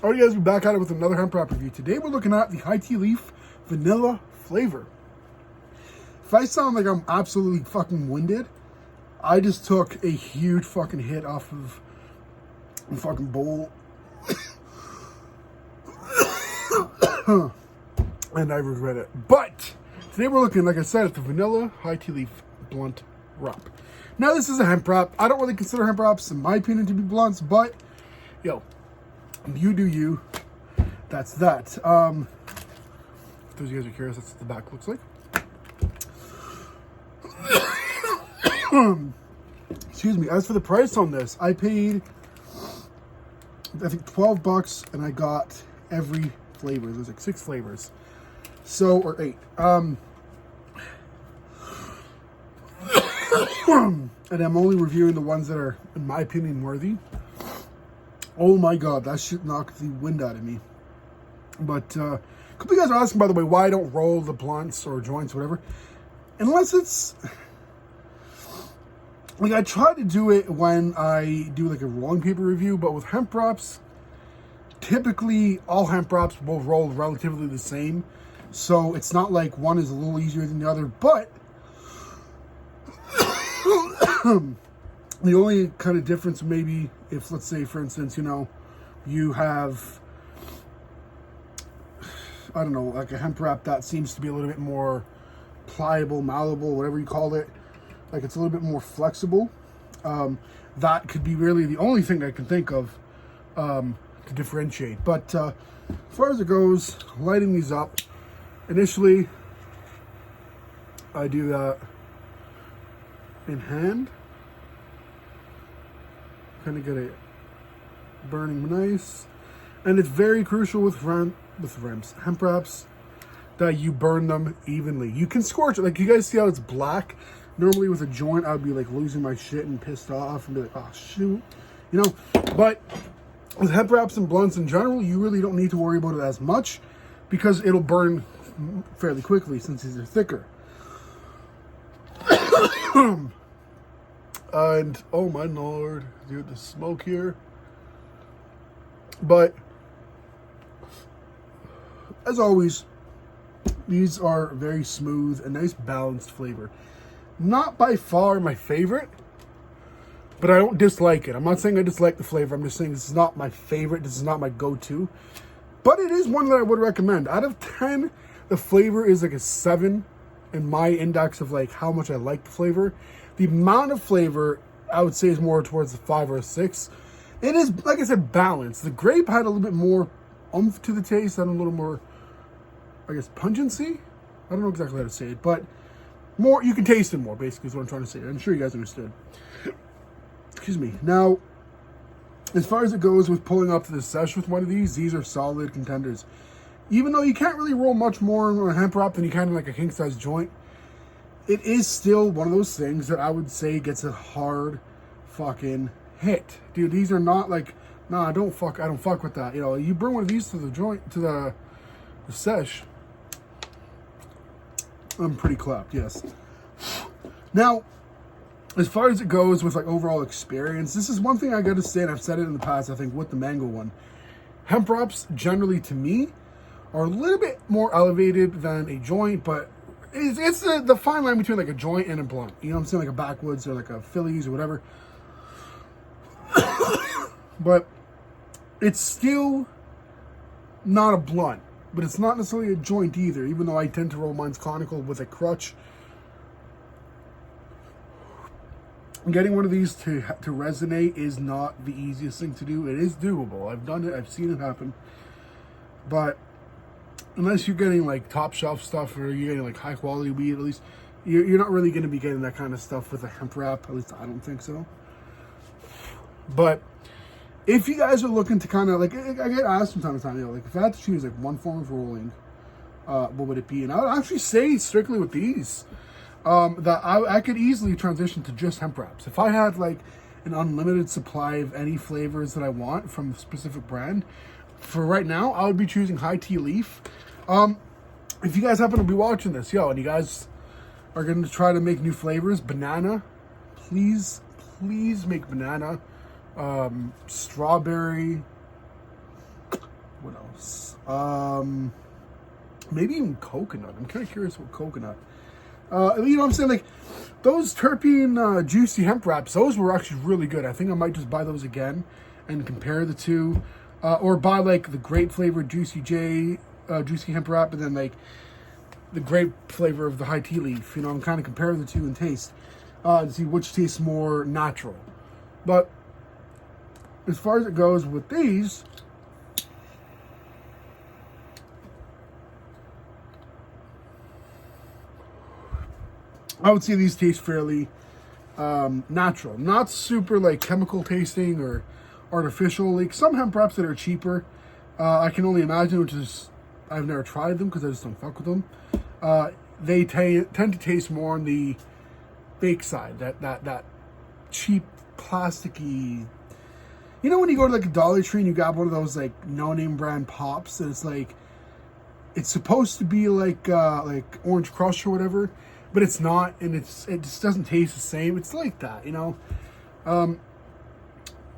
Alright guys, we're back at it with another hemp wrap review. Today we're looking at the high tea leaf vanilla flavor. If I sound like I'm absolutely fucking winded, I just took a huge fucking hit off of the fucking bowl. And I regret it. But today we're looking, like I said, at the vanilla high tea leaf blunt wrap. Now this is a hemp wrap. I don't really consider hemp wraps, in my opinion, to be blunts, but yo, you do you. That's that. For those of you guys are curious, that's what the back looks like. Excuse me. As for the price on this, I paid, I think, $12, and I got every flavor. There's like 6 flavors, so, or 8. And I'm only reviewing the ones that are, in my opinion, worthy. Oh my god, that shit knocked the wind out of me. But a couple of you guys are asking, by the way, why I don't roll the blunts or joints, whatever. Unless it's like, I try to do it when I do like a rolling paper review, but with hemp wraps, typically all hemp wraps will roll relatively the same. So it's not like one is a little easier than the other, but the only kind of difference maybe if, let's say, for instance, you know, you have, I don't know, like a hemp wrap that seems to be a little bit more pliable, malleable, whatever you call it. Like it's a little bit more flexible. That could be really the only thing I can think of to differentiate. But as far as it goes, lighting these up, initially I do that in hand. Kind of get it burning nice, and it's very crucial with hemp wraps that you burn them evenly. You can scorch it, like you guys see how it's black. Normally with a joint, I'd be like losing my shit and pissed off and be like, oh shoot, you know. But with hemp wraps and blunts in general, you really don't need to worry about it as much because it'll burn fairly quickly since these are thicker. And oh my lord, dude, the smoke here. But as always, these are very smooth, a nice balanced flavor. Not by far my favorite, but I don't dislike it. I'm not saying I dislike the flavor. I'm just saying this is not my favorite. This is not my go-to, but it is one that I would recommend. Out of 10, the flavor is like a 7 in my index of like how much I like the flavor. The amount of flavor, I would say, is more towards the 5 or a 6. It is, like I said, balanced. The grape had a little bit more oomph to the taste and a little more, I guess, pungency. I don't know exactly how to say it, but more, you can taste it more, basically, is what I'm trying to say. I'm sure you guys understood. Excuse me. Now, as far as it goes with pulling up to the sesh with one of these are solid contenders. Even though you can't really roll much more on a hemp wrap than you can in like a king-size joint, it is still one of those things that I would say gets a hard fucking hit. Dude, these are not like, nah, I don't fuck with that. You know, you bring one of these to the joint, to the sesh, I'm pretty clapped, yes. Now, as far as it goes with like overall experience, this is one thing I gotta say, and I've said it in the past, I think, with the mango one. Hemp wraps, generally to me, are a little bit more elevated than a joint, but it's the fine line between like a joint and a blunt. You know what I'm saying? Like a backwoods or like a Phillies or whatever. But it's still not a blunt, but it's not necessarily a joint either, even though I tend to roll mine's conical with a crutch. Getting one of these to resonate is not the easiest thing to do. It is doable. I've done it. I've seen it happen. But unless you're getting like top shelf stuff or you're getting like high quality weed, at least you're not really going to be getting that kind of stuff with a hemp wrap. At least I don't think so. But if you guys are looking to kind of like, I get asked from time to time, you know, like if I had to choose like one form of rolling, what would it be? And I would actually say strictly with these, that I could easily transition to just hemp wraps. If I had like an unlimited supply of any flavors that I want from a specific brand, for right now, I would be choosing high tea leaf. If you guys happen to be watching this, yo, and you guys are going to try to make new flavors, banana, please make banana. Strawberry, What else? Maybe even coconut. I'm kind of curious about coconut. You know what I'm saying? Like, those terpene juicy hemp wraps, those were actually really good. I think I might just buy those again and compare the two. Or buy, like, the grape flavored juicy hemp wrap, and then, like, the grape flavor of the high tea leaf. You know, I'm kind of comparing the two in taste to see which tastes more natural. But as far as it goes with these, I would say these taste fairly natural. Not super, like, chemical tasting or artificial. Like, some hemp wraps that are cheaper, I can only imagine, which is, I've never tried them because I just don't fuck with them. They tend to taste more on the fake side. That cheap, plasticky. You know when you go to, like, a Dollar Tree and you got one of those, like, no-name brand pops, and it's like, it's supposed to be like Orange Crush or whatever, but it's not, and it just doesn't taste the same. It's like that, you know.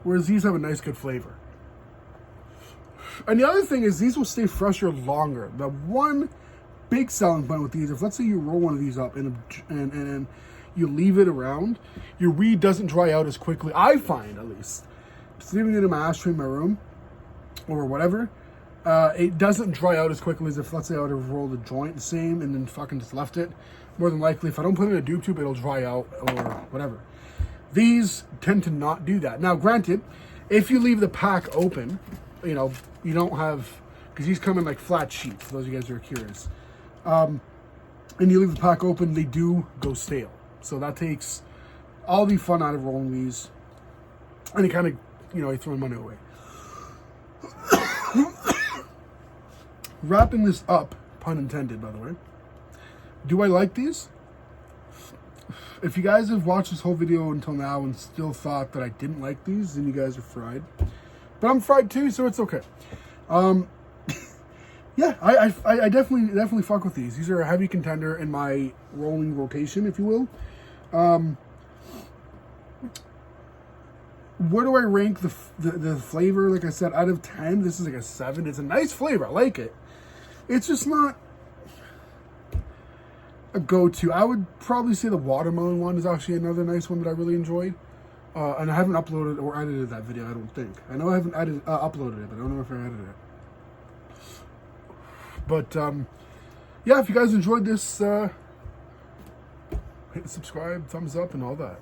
Whereas these have a nice, good flavor. And the other thing is, these will stay fresher longer. The one big selling point with these, if let's say you roll one of these up and you leave it around, your weed doesn't dry out as quickly. I find, at least, just leaving it in my ashtray in my room or whatever, it doesn't dry out as quickly as if, let's say, I would have rolled a joint the same and then fucking just left it. More than likely, if I don't put it in a dupe tube, it'll dry out or whatever. These tend to not do that. Now, granted, if you leave the pack open, you know, you don't have, because these come in like flat sheets, for those of you guys who are curious. And you leave the pack open, they do go stale. So that takes all the fun out of rolling these. And it kind of, you know, you throw money away. Wrapping this up, pun intended, by the way. Do I like these? If you guys have watched this whole video until now and still thought that I didn't like these, then you guys are fried. But I'm fried too, so it's okay. Yeah, I definitely fuck with these. These are a heavy contender in my rolling rotation, if you will. Where do I rank the flavor? Like I said, out of 10, this is like a 7. It's a nice flavor. I like it. It's just not a go-to. I would probably say the watermelon one is actually another nice one that I really enjoyed. And I haven't uploaded or edited that video, I don't think. I know I haven't uploaded it, but I don't know if I edited it. But, yeah, if you guys enjoyed this, hit subscribe, thumbs up, and all that.